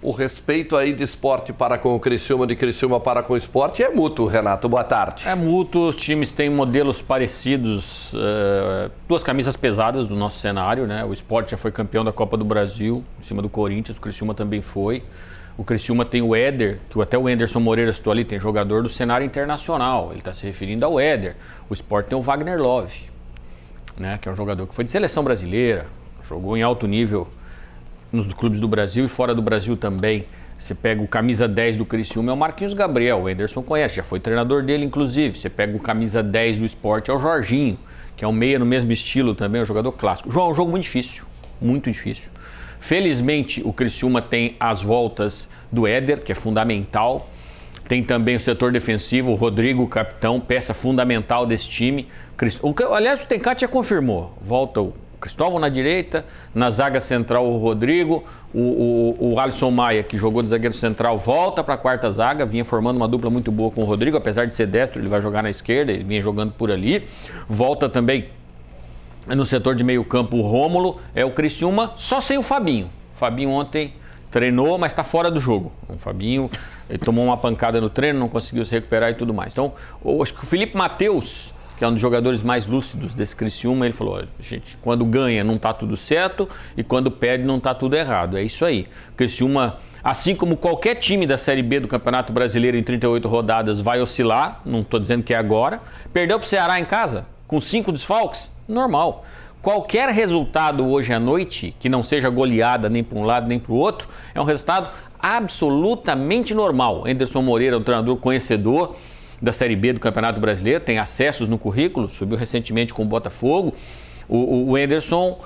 o respeito aí de esporte para com o Criciúma, de Criciúma para com o esporte é mútuo, Renato. Boa tarde. É mútuo, os times têm modelos parecidos, duas camisas pesadas do nosso cenário, né? O Sport já foi campeão da Copa do Brasil, em cima do Corinthians, o Criciúma também foi. O Criciúma tem o Éder, que até o Anderson Moreira citou ali, tem jogador do cenário internacional, ele está se referindo ao Éder. O Sport tem o Wagner Love, né? Que é um jogador que foi de seleção brasileira, jogou em alto nível nos clubes do Brasil e fora do Brasil também. Você pega o camisa 10 do Criciúma, é o Marquinhos Gabriel, o Anderson conhece, já foi treinador dele inclusive. Você pega o camisa 10 do Sport, é o Jorginho, que é um meia no mesmo estilo também, é um jogador clássico. João, é um jogo muito difícil, muito difícil. Felizmente o Criciúma tem as voltas do Éder, que é fundamental. Tem também o setor defensivo, o Rodrigo, capitão, peça fundamental desse time. Aliás, o Tencati já confirmou, volta o Cristóvão na direita, na zaga central o Rodrigo, o Alisson Maia, que jogou de zagueiro central, volta para a quarta zaga, vinha formando uma dupla muito boa com o Rodrigo, apesar de ser destro, ele vai jogar na esquerda, ele vinha jogando por ali. Volta também no setor de meio campo o Rômulo, é o Criciúma, só sem o Fabinho. O Fabinho ontem treinou, mas está fora do jogo. O Fabinho ele tomou uma pancada no treino, não conseguiu se recuperar e tudo mais. Então, acho que o Felipe Matheus, que é um dos jogadores mais lúcidos desse Criciúma, ele falou, gente, quando ganha não tá tudo certo e quando perde não tá tudo errado. É isso aí. Criciúma, assim como qualquer time da Série B do Campeonato Brasileiro em 38 rodadas, vai oscilar, não tô dizendo que é agora. Perdeu pro Ceará em casa, com 5 desfalques, normal. Qualquer resultado hoje à noite, que não seja goleada nem para um lado nem para o outro, é um resultado absolutamente normal. Anderson Moreira é um treinador conhecedor da Série B do Campeonato Brasileiro, tem acessos no currículo, subiu recentemente com o Botafogo. O Anderson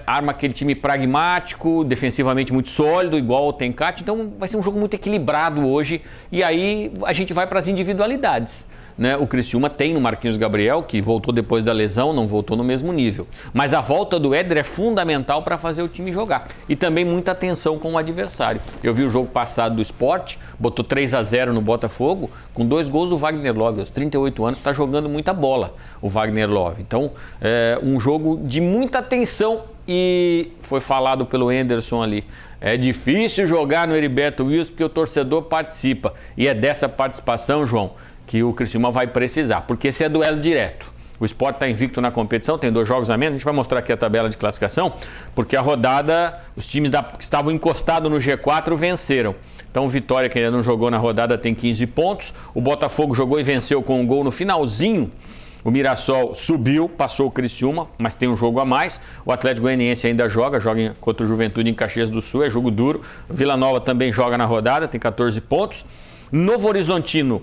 arma aquele time pragmático, defensivamente muito sólido, igual o Tencati, então vai ser um jogo muito equilibrado hoje e aí a gente vai para as individualidades. Né? O Criciúma tem no Marquinhos Gabriel, que voltou depois da lesão, não voltou no mesmo nível. Mas a volta do Éder é fundamental para fazer o time jogar. E também muita atenção com o adversário. Eu vi o jogo passado do Sport, botou 3-0 no Botafogo, com 2 gols do Wagner Love. Aos 38 anos está jogando muita bola o Wagner Love. Então, é um jogo de muita atenção e foi falado pelo Anderson ali. É difícil jogar no Heriberto Wilson porque o torcedor participa. E é dessa participação, João, que o Criciúma vai precisar, porque esse é duelo direto. O Sport está invicto na competição, tem 2 jogos a menos, a gente vai mostrar aqui a tabela de classificação, porque a rodada, os times que estavam encostados no G4 venceram. Então o Vitória, que ainda não jogou na rodada, tem 15 pontos, o Botafogo jogou e venceu com um gol no finalzinho, o Mirassol subiu, passou o Criciúma, mas tem um jogo a mais, o Atlético Goianiense ainda joga contra o Juventude em Caxias do Sul, é jogo duro, Vila Nova também joga na rodada, tem 14 pontos, Novo Horizontino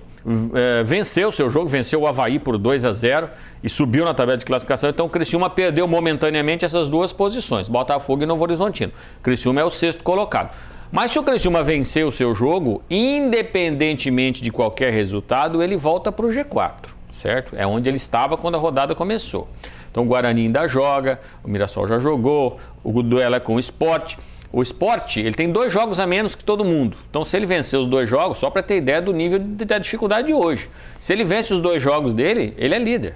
venceu o seu jogo, venceu o Avaí por 2-0 e subiu na tabela de classificação. Então o Criciúma perdeu momentaneamente essas 2 posições, Botafogo e Novo Horizontino. Criciúma é o 6º colocado. Mas se o Criciúma vencer o seu jogo, independentemente de qualquer resultado, ele volta para o G4, certo? É onde ele estava quando a rodada começou. Então o Guarani ainda joga, o Mirassol já jogou, o duelo é com o Sport. O Sport, ele tem 2 jogos a menos que todo mundo. Então, se ele vencer os 2 jogos, só para ter ideia do nível da dificuldade de hoje. Se ele vence os 2 jogos dele, ele é líder,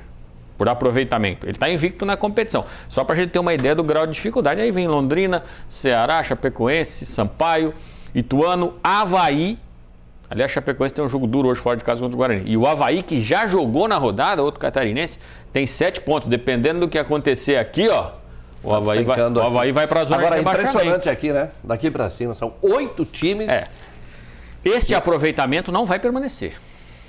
por aproveitamento. Ele está invicto na competição. Só para a gente ter uma ideia do grau de dificuldade. Aí vem Londrina, Ceará, Chapecoense, Sampaio, Ituano, Avaí. Aliás, a Chapecoense tem um jogo duro hoje fora de casa contra o Guarani. E o Avaí, que já jogou na rodada, outro catarinense, tem 7 pontos. Dependendo do que acontecer aqui, ó. O Avaí vai para a zona de rebaixamento. Agora, é impressionante aqui, né? Daqui para cima, são 8 times. Este aproveitamento não vai permanecer.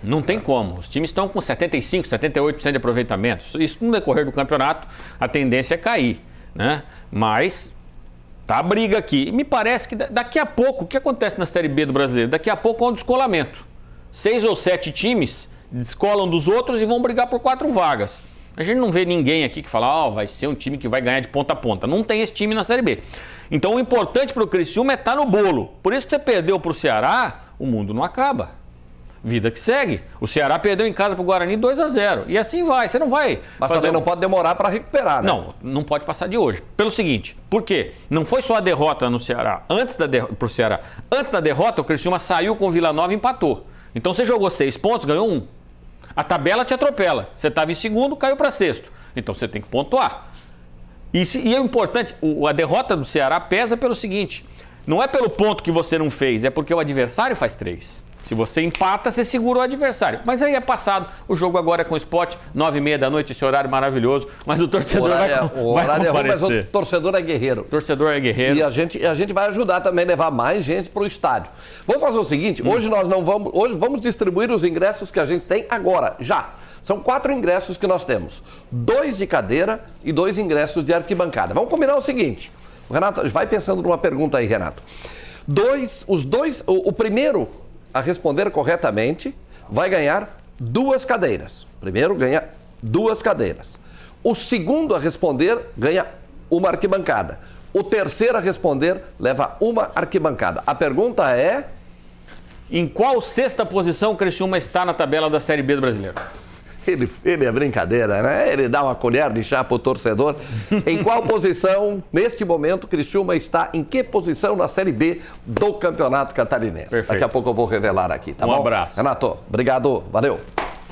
Não tem como. Os times estão com 75%, 78% de aproveitamento. Isso no decorrer do campeonato, a tendência é cair, né? Mas tá a briga aqui. E me parece que daqui a pouco, o que acontece na Série B do Brasileiro? Daqui a pouco é um descolamento. 6 ou 7 times descolam dos outros e vão brigar por 4 vagas. A gente não vê ninguém aqui que fala, vai ser um time que vai ganhar de ponta a ponta. Não tem esse time na Série B. Então o importante para o Criciúma é estar no bolo. Por isso que você perdeu para o Ceará, o mundo não acaba. Vida que segue. O Ceará perdeu em casa para o Guarani 2-0. E assim vai. Você não vai... Mas também não pode demorar para recuperar, né? Não pode passar de hoje. Pelo seguinte, por quê? Não foi só a derrota no Ceará. Pro Ceará. Antes da derrota, o Criciúma saiu com o Vila Nova e empatou. Então você jogou 6 pontos, ganhou 1. A tabela te atropela. Você estava em segundo, caiu para 6º. Então você tem que pontuar. E é importante, a derrota do Ceará pesa pelo seguinte, Não é pelo ponto que você não fez, é porque o adversário faz 3. Se você empata, você segura o adversário. Mas aí é passado. O jogo agora é com o Sport, 9h30 da noite, esse horário maravilhoso. Mas o torcedor vai horário é ruim, mas o torcedor é guerreiro. O torcedor é guerreiro. E a gente vai ajudar também a levar mais gente para o estádio. Vamos fazer o seguinte, hoje nós não vamos... Hoje vamos distribuir os ingressos que a gente tem agora, já. São 4 ingressos que nós temos. 2 de cadeira e 2 ingressos de arquibancada. Vamos combinar o seguinte. O Renato, vai pensando numa pergunta aí, Renato. O primeiro a responder corretamente vai ganhar 2 cadeiras. O primeiro ganha 2 cadeiras. O segundo a responder ganha 1 arquibancada. O terceiro a responder leva 1 arquibancada. A pergunta é... Em qual 6ª posição o Criciúma está na tabela da Série B do Brasileiro? Ele é brincadeira, né? Ele dá uma colher de chá pro torcedor. Em qual posição, neste momento, o Criciúma está? Em que posição na Série B do Campeonato Catarinense? Perfeito. Daqui a pouco eu vou revelar aqui, tá bom? Um abraço. Renato, obrigado. Valeu.